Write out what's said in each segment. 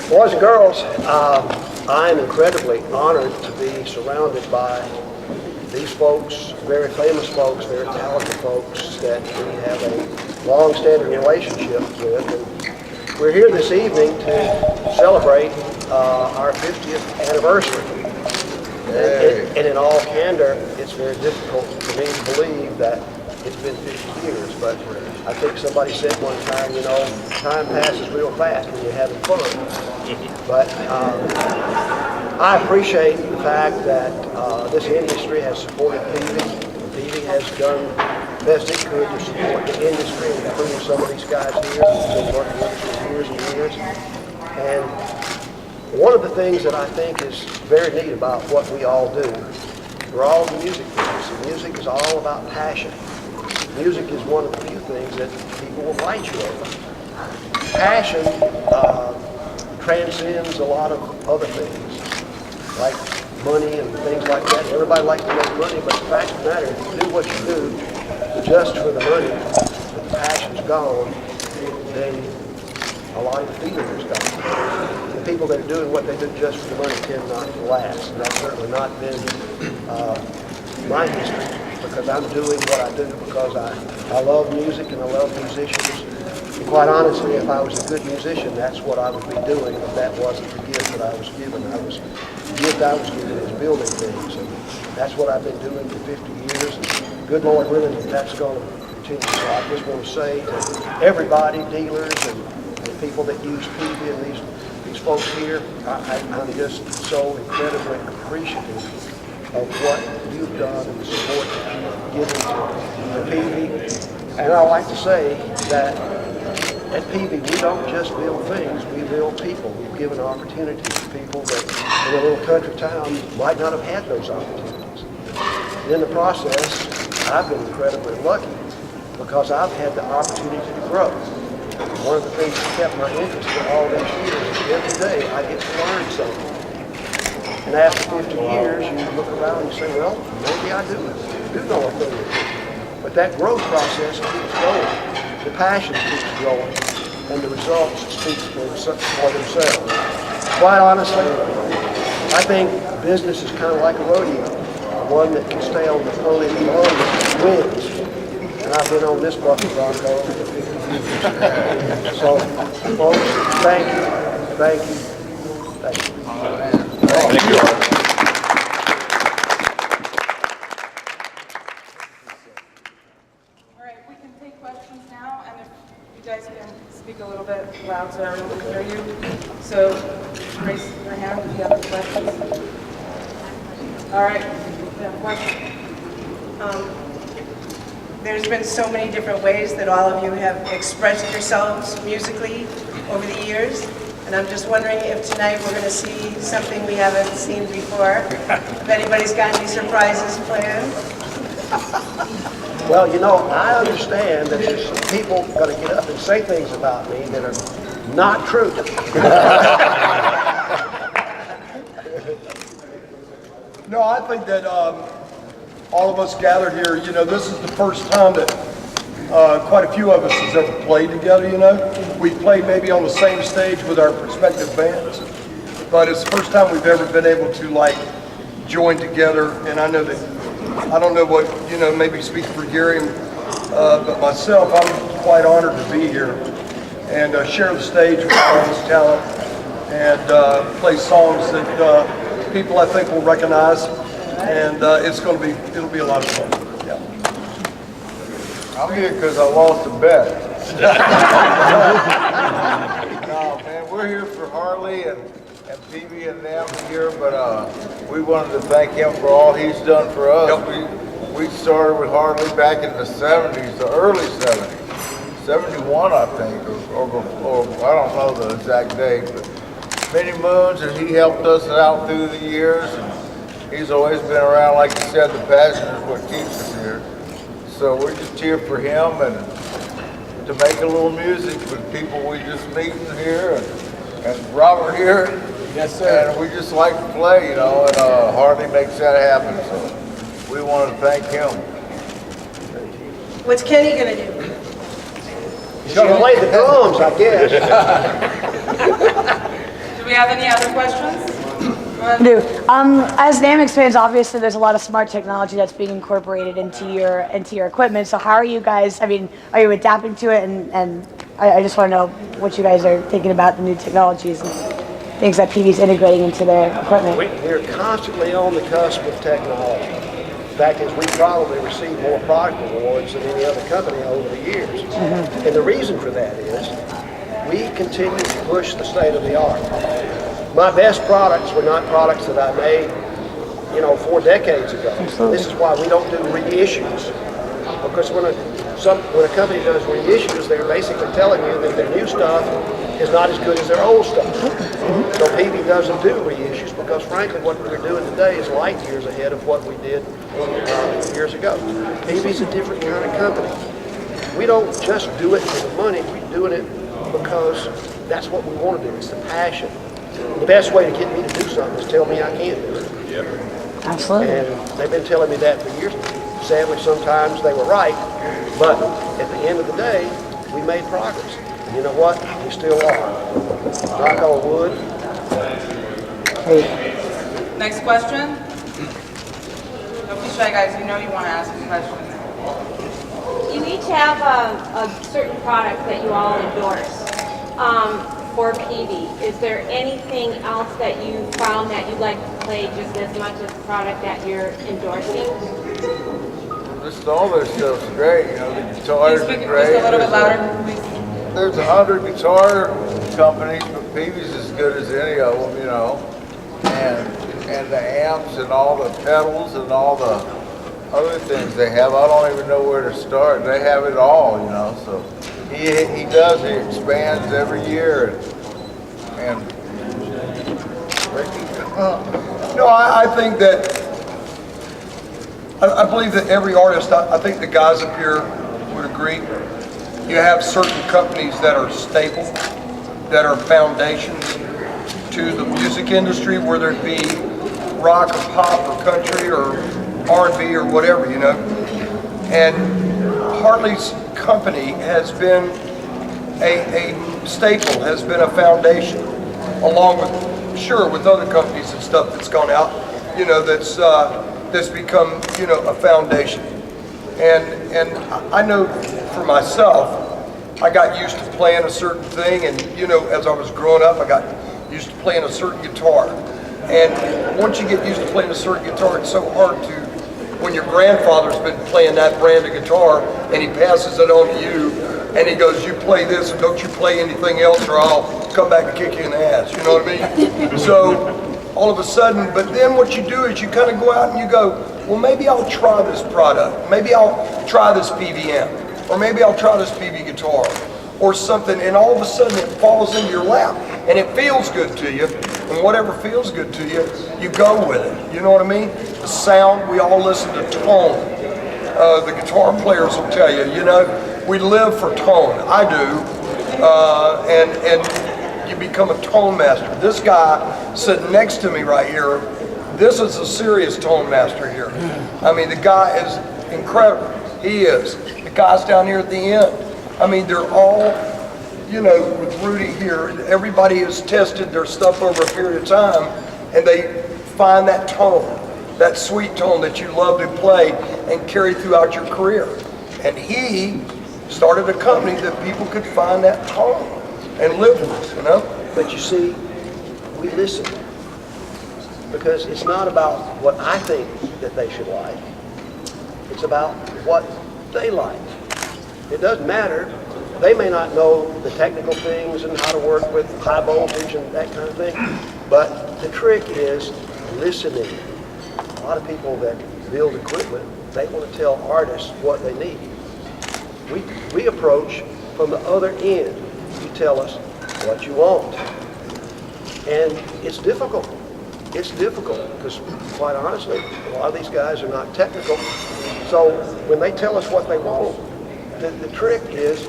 Boys and girls, I am incredibly honored to be surrounded by these folks, very famous folks, very talented folks that we have a long-standing relationship with. And we're here this evening to celebrate our 50th anniversary. And in all candor, it's very difficult for me to believe that it's been 50 years, but I think somebody said one time, you know, time passes real fast when you're having fun. But I appreciate the fact that this industry has supported Peavy. Peavy has done the best it could to support the industry, including some of these guys here who've been working with us for years and years. And one of the things that I think is very neat about what we all do, we're all in the music business, and music is all about passion. Music is one of the few things that people will fight you over. Passion transcends a lot of other things, like money and things like that. Everybody likes to make money, but the fact of the matter, if you do what you do just for the money, but the passion's gone, then a lot of the feeling is gone. The people that are doing what they do just for the money tend not to last, and that's certainly not been my history, because I'm doing what I do because I love music and I love musicians. And quite honestly, if I was a good musician, that's what I would be doing if that wasn't the gift that I was given. The gift I was given is building things, and that's what I've been doing for 50 years. And good Lord willing, that's going to continue. So I just want to say to everybody, dealers and people that use Peavy and these folks here, I'm just so incredibly appreciative of what you've done and the support that you've given to Peavy. And I like to say that at Peavy, we don't just build things, we build people. We've given opportunities to people that in a little country town might not have had those opportunities. And in the process, I've been incredibly lucky because I've had the opportunity to grow. One of the things that kept my interest in all these years is every day I get to learn something. And after 50 years, you look around and you say, well, maybe I do know a thing or two. But that growth process keeps going. The passion keeps growing. And the results speak for themselves. Quite honestly, I think business is kind of like a rodeo. One that can stay on the pony the longest wins. And I've been on this bucket bronco for 50 years. So, folks, thank you, thank you, thank you. Thank you. All right, we can take questions now, and if you guys can speak a little bit loud so everyone can hear you. So raise your hand if you have any questions. All right, we have a question. There's been so many different ways that all of you have expressed yourselves musically over the years. And I'm just wondering if tonight we're going to see something we haven't seen before. If anybody's got any surprises planned. Well, you know, I understand that there's some people going to get up and say things about me that are not true. No, I think that all of us gathered here, you know, this is the first time that quite a few of us has ever played together, you know. We've played maybe on the same stage with our respective bands, but it's the first time we've ever been able to like join together. And I know that, I don't know what, you know, maybe speak for Gary, but myself, I'm quite honored to be here and share the stage with all this talent and play songs that people I think will recognize, and it'll be a lot of fun. Yeah. I'm here because I lost a bet. No, man, we're here for Harley and Peavy and NAMM here, but we wanted to thank him for all he's done for us. Yep. We started with Harley back in the 70s, the early 70s, 71 I think, or I don't know the exact date, but many moons, and he helped us out through the years. And he's always been around, like you said, the passion is what keeps us here. So we're just here for him and to make a little music with people we just meeting here and Robert here. Yes, sir. And we just like to play, you know, and Harley makes that happen. So we want to thank him. What's Kenny gonna do? He's going to play the drums, I guess. Do we have any other questions? Go ahead. I do. As NAMM expands, obviously there's a lot of smart technology that's being incorporated into your equipment. So how are you guys? I mean, are you adapting to it? And I just want to know what you guys are thinking about the new technologies and things that Peavy's integrating into their equipment. We're constantly on the cusp of technology. The fact is, we probably receive more product awards than any other company over the years. And the reason for that is we continue to push the state of the art. My best products were not products that I made, 4 decades ago. Absolutely. This is why we don't do reissues. Because when a company does reissues, they're basically telling you that their new stuff is not as good as their old stuff. So Peavey doesn't do reissues because, frankly, what we're doing today is light years ahead of what we did years ago. Peavey's a different kind of company. We don't just do it for the money. We're doing it because that's what we want to do. It's the passion. The best way to get me to do something is tell me I can't do it. Absolutely. And they've been telling me that for years. Sadly, sometimes they were right, but at the end of the day, we made progress. And you know what? We still are. Knock on wood. Next question? Don't be shy, guys. You know you want to ask a question. You each have a certain product that you all endorse for Peavey. Is there anything else that you found that you'd like to play just as much as the product that you're endorsing? Just all their stuff's great, the guitars Please are speak great. just a little bit louder, please. There's 100 guitar companies, but Peavy's as good as any of them, and the amps and all the pedals and all the other things they have. I don't even know where to start. They have it all, so he does. He expands every year, and No, I think that, I believe that every artist, I think the guys up here would agree, you have certain companies that are stable, that are foundations to the music industry, whether it be rock or pop or country or R&B or whatever, And Hartley's company has been a staple, has been a foundation, along with, sure, with other companies and stuff that's gone out, that's become, a foundation. And I know for myself, I got used to playing a certain thing, and as I was growing up, I got used to playing a certain guitar. And once you get used to playing a certain guitar, it's so hard to, when your grandfather's been playing that brand of guitar, and he passes it on to you, and he goes, you play this, and don't you play anything else, or I'll come back and kick you in the ass, you know what I mean? So, all of a sudden, but then what you do is you kind of go out and you go, well, maybe I'll try this product. Maybe I'll try this PVM. Or maybe I'll try this Peavey guitar. Or something, and all of a sudden it falls into your lap. And it feels good to you. And whatever feels good to you, you go with it. You know what I mean? The sound, we all listen to tone. The guitar players will tell you, we live for tone. I do. And you become a tone master. This guy sitting next to me right here, this is a serious tone master here. I mean, the guy is incredible. He is. The guys down here at the end. I mean, they're all, with Rudy here, everybody has tested their stuff over a period of time, and they find that tone, that sweet tone that you love to play and carry throughout your career. And he started a company that people could find that tone and live with, But you see, we listen. Because it's not about what I think that they should like. It's about what they like. It doesn't matter. They may not know the technical things and how to work with high voltage and that kind of thing, but the trick is listening. A lot of people that build equipment, they want to tell artists what they need. We approach from the other end. You tell us what you want. And it's difficult. It's difficult because, quite honestly, a lot of these guys are not technical. So when they tell us what they want, the trick is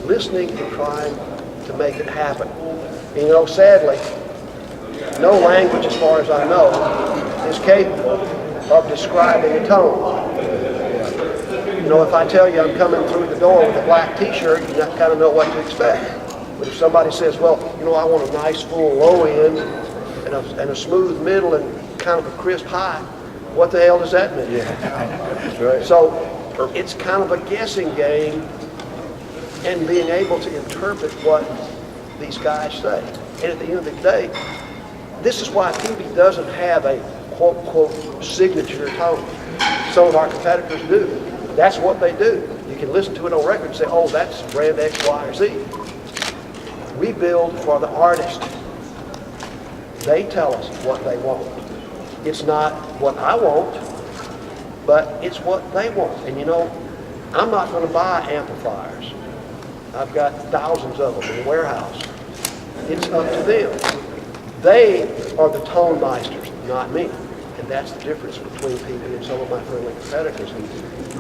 listening and trying to make it happen. Sadly, no language, as far as I know, is capable of describing a tone. If I tell you I'm coming through the door with a black t-shirt, you kind of know what to expect. But if somebody says, well, you know, I want a nice full low end and a smooth middle and kind of a crisp high, what the hell does that mean? Yeah, that's right. So it's kind of a guessing game and being able to interpret what these guys say. And at the end of the day, this is why Peavey doesn't have a quote, quote, signature tone. Some of our competitors do. That's what they do. You can listen to it on record and say, oh, that's brand X, Y, or Z. We build for the artist. They tell us what they want. It's not what I want, but it's what they want. And you know, I'm not going to buy amplifiers. I've got thousands of them in the warehouse. It's up to them. They are the tone meisters, not me. And that's the difference between Peavey and some of my friendly competitors. And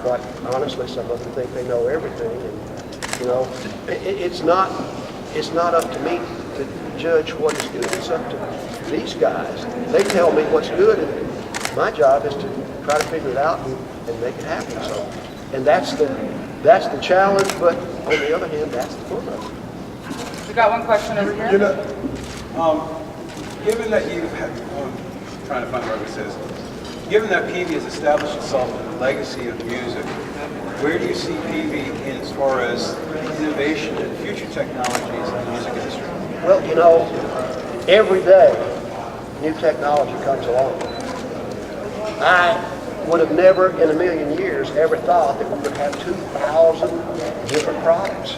quite honestly, some of them think they know everything. And you know, it's not up to me to judge what is good. It's up to these guys. They tell me what's good, and my job is to try to figure it out and make it happen. So, and that's the challenge. But on the other hand, that's the fun of it. We got one question over here. You know, Given that you've had, trying to find where it says, given that Peavey has established itself in the legacy of music, where do you see Peavey in as far as innovation and future technologies in the music industry? Well, you know, every day new technology comes along. I would have never in a million years ever thought that we would have 2,000 different products.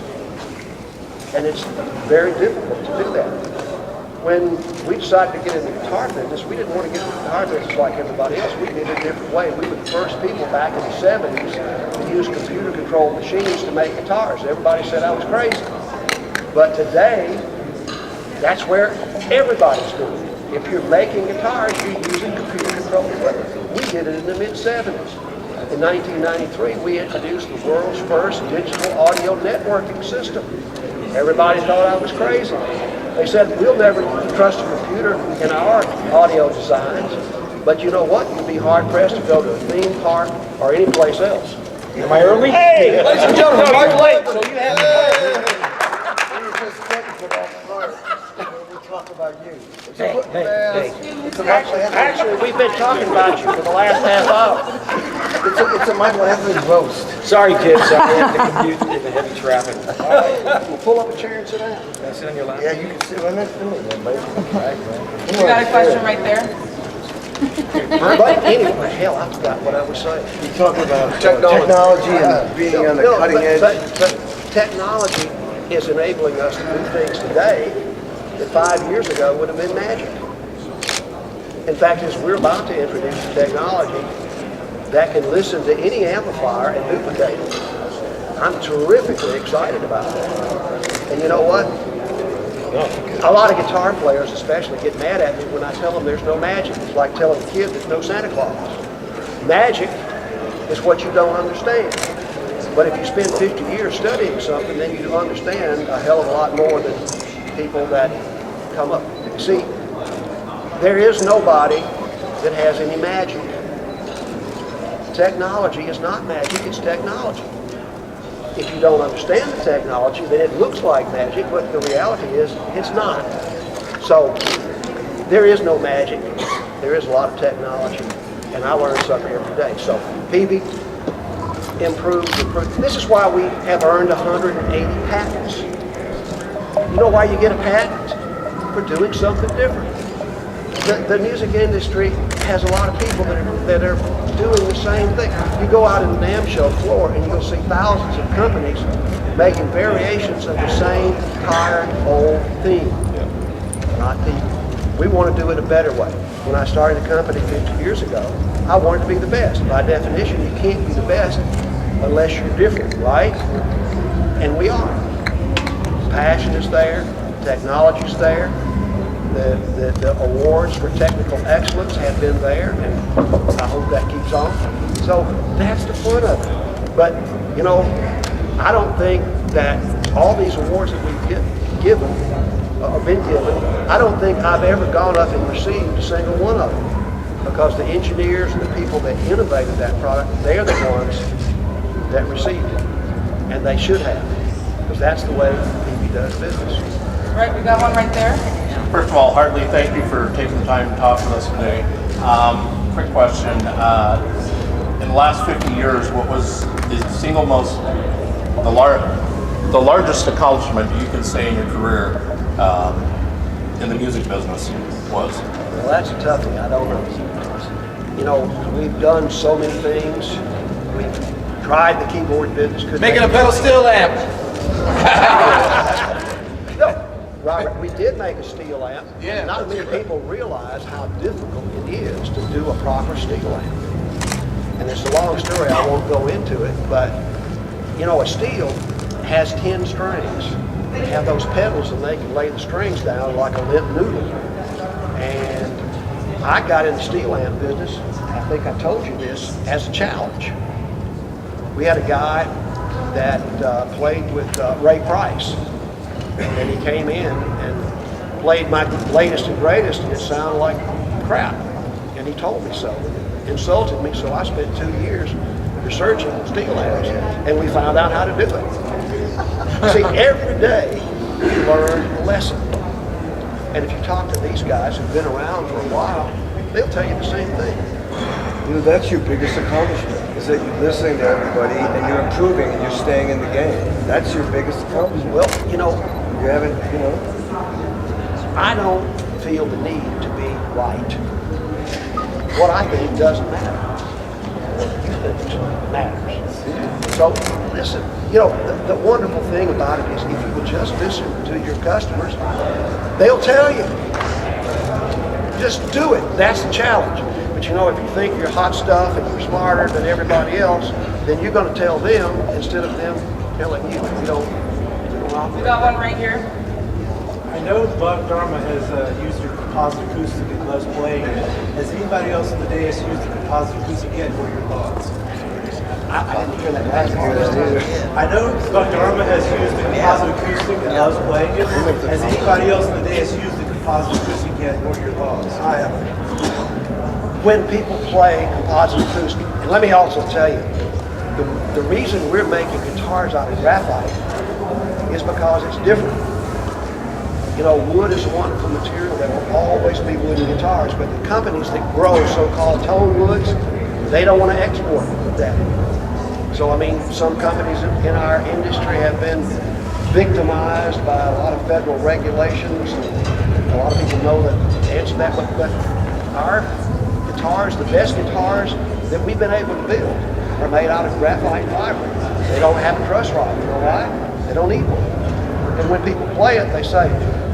And it's very difficult to do that. When we decided to get in the guitar business, we didn't want to get in the guitar business like everybody else. We did it a different way. We were the first people back in the 70s to use computer-controlled machines to make guitars. Everybody said I was crazy. But today, that's where everybody's doing it. If you're making guitars, you're using computer-controlled equipment. We did it in the mid-70s. In 1993, we introduced the world's first digital audio networking system. Everybody thought I was crazy. They said, we'll never trust a computer in our audio designs, but you know what? You'd be hard-pressed to go to a theme park or any place else. Am I early? Hey, ladies and gentlemen, you're late, so you have we talk about you. Hey. Actually, we've been talking about you for the last half hour. It's a Michael Anthony roast. Sorry, kids. I have to commute in the heavy traffic. We'll pull up a chair and sit down. Can I sit on your lap? Yeah, you can sit right next to me, man, baby. We got a question right there. But anyway, hell, I forgot what I was saying. You talk about technology and being on the cutting edge. But technology is enabling us to do things today that 5 years ago would have been magic. In fact, as we're about to introduce technology that can listen to any amplifier and duplicate it, I'm terrifically excited about that. And you know what? A lot of guitar players especially get mad at me when I tell them there's no magic. It's like telling a kid there's no Santa Claus. Magic is what you don't understand. But if you spend 50 years studying something, then you understand a hell of a lot more than people that come up. See, there is nobody that has any magic. Technology is not magic, it's technology. If you don't understand the technology, then it looks like magic, but the reality is it's not. So there is no magic. There is a lot of technology, and I learn something every day. So Peavey improves. This is why we have earned 180 patents. You know why you get a patent? For doing something different. The music industry has a lot of people that are doing the same thing. You go out in the NAMM show floor and you'll see thousands of companies making variations of the same tired old theme. Not Peavey. We want to do it a better way. When I started the company 50 years ago, I wanted to be the best. By definition, you can't be the best unless you're different, right? And we are. Passion is there, technology's there. The awards for technical excellence have been there, and I hope that keeps on. So that's the fun of it. But, you know, I don't think that all these awards that we've been given, I don't think I've ever gone up and received a single one of them. Because the engineers and the people that innovated that product, they're the ones that received it. And they should have. because that's the way Peavey does business. All right, we got one right there. First of all, Hartley, thank you for taking the time to talk with us today. Quick question. In the last 50 years, what was the single most, the largest accomplishment you can say in your career in the music business was? Well, that's a toughie. I don't know. You know, we've done so many things. We've tried the keyboard business. Making a pedal steel amp. No, Robert, we did make a steel amp. Yeah, Not many people realize how difficult it is to do a proper steel amp. And it's a long story, I won't go into it, but you know, a steel has 10 strings. They have those pedals and they can lay the strings down like a limp noodle. And I got in the steel amp business, I think I told you this, as a challenge. We had a guy that played with Ray Price, and he came in and played my latest and greatest, and it sounded like crap. And he told me so, insulted me, so I spent 2 years researching steel amps, and we found out how to do it. See, every day you learn a lesson. And if you talk to these guys who've been around for a while, they'll tell you the same thing. You know, that's your biggest accomplishment, is that you're listening to everybody and you're improving and you're staying in the game. That's your biggest accomplishment. Well, you know, You haven't, you know. I don't feel the need to be right. What I think doesn't matter. What you think matters. So, listen, you know, the wonderful thing about it is if you will just listen to your customers, they'll tell you. Just do it. That's the challenge. But you know, if you think you're hot stuff and you're smarter than everybody else, then you're going to tell them instead of them telling you. You don't We got one right here. I know Buck Dharma has used your composite acoustic and loves playing it. Has anybody else in the dais used the composite acoustic yet? What are your thoughts? I didn't hear that last part. I know Buck Dharma has used the composite acoustic and loves playing it. Has anybody else in the dais used the composite acoustic yet? What are your thoughts? I haven't. When people play composite acoustic, and let me also tell you, the reason we're making guitars out of graphite is because it's different. You know, wood is a wonderful material. There will always be wooden guitars, but the companies that grow so-called tone woods, they don't want to export that. So, I mean, some companies in our industry have been victimized by a lot of federal regulations. A lot of people know the answer to that, but our guitars, the best guitars that we've been able to build, are made out of graphite fiber. They don't have a truss rod. You know why? They don't need one. And when people play it, they say,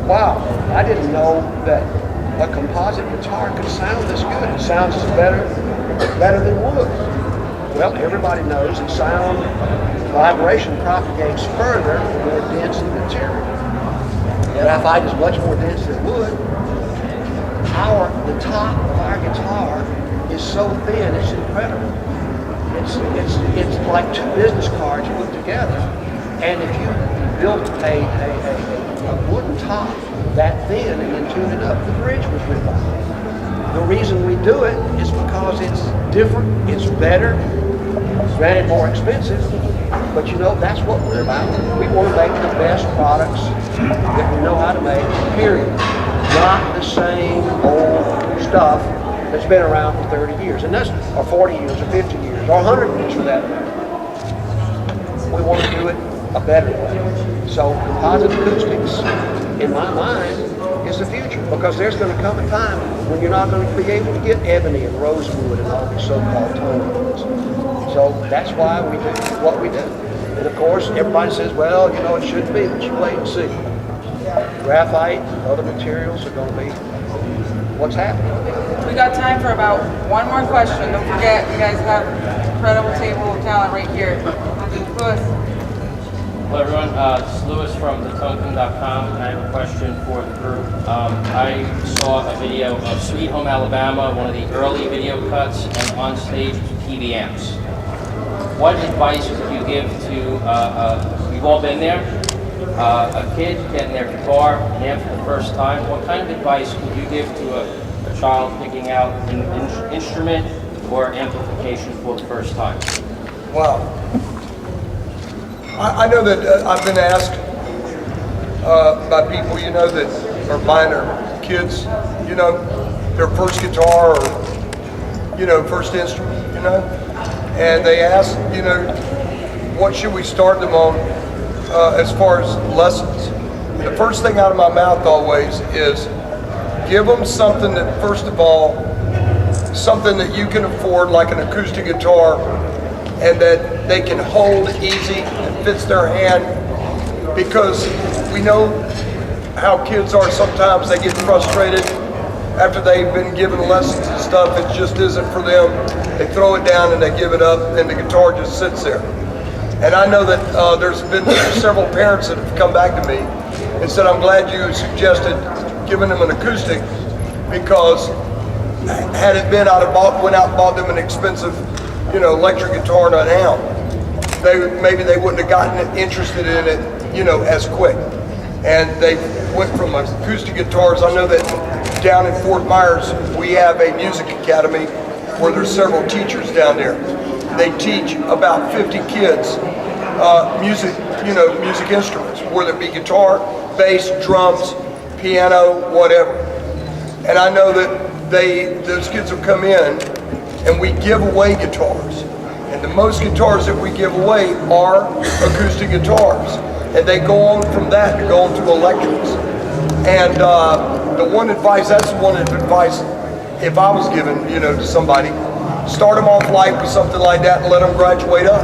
wow, I didn't know that a composite guitar could sound this good. It sounds better than wood. Well, everybody knows that sound vibration propagates further the more dense the material. Graphite is much more dense than wood. The top of our guitar is so thin, it's incredible. It's like two business cards put together. And if you built a wooden top that thin and then tune it up, the bridge was ripped off. The reason we do it is because it's different, it's better, granted more expensive, but you know, that's what we're about. We want to make the best products that we know how to make, period. Not the same old stuff that's been around for 30 years, and that's, or 40 years, or 50 years, or 100 years for that matter. We want to do it a better way. So composite acoustics, in my mind, is the future, because there's going to come a time when you're not going to be able to get ebony and rosewood and all these so-called tone woods. So that's why we do what we do. And of course, everybody says, well, you know, it shouldn't be, but you wait and see. Graphite and other materials are going to be what's happening. We got time for about one more question. Don't forget, you guys have an incredible table of talent right here. Louis. Hello everyone, this is Louis from thetonecom.com, and I have a question for the group. I saw a video of Sweet Home Alabama, one of the early video cuts, and on stage was Peavey amps. What advice would you give to, we've all been there, a kid getting their guitar, an amp for the first time? What kind of advice would you give to a child picking out an instrument or amplification for the first time? Wow. I know that I've been asked by people, you know, that are buying their kids, you know, their first guitar or, you know, first instrument, you know, and they ask, you know, what should we start them on as far as lessons? And the first thing out of my mouth always is give them something that, first of all, something that you can afford, like an acoustic guitar, and that they can hold easy and fits their hand, because we know how kids are sometimes. They get frustrated after they've been given lessons and stuff. It just isn't for them. They throw it down and they give it up, and the guitar just sits there. And I know that there's been several parents that have come back to me and said, I'm glad you suggested giving them an acoustic, because had it been, I'd have went out and bought them an expensive, you know, electric guitar and an amp. Maybe they wouldn't have gotten interested in it, you know, as quick. And they went from acoustic guitars. I know that down in Fort Myers, we have a music academy where there's several teachers down there. They teach about 50 kids music, you know, music instruments, whether it be guitar, bass, drums, piano, whatever. And I know that those kids will come in and we give away guitars. And the most guitars that we give away are acoustic guitars. And they go on from that to go on to electrics. And the one advice, that's one advice, if I was given, you know, to somebody, start them off light with something like that and let them graduate up.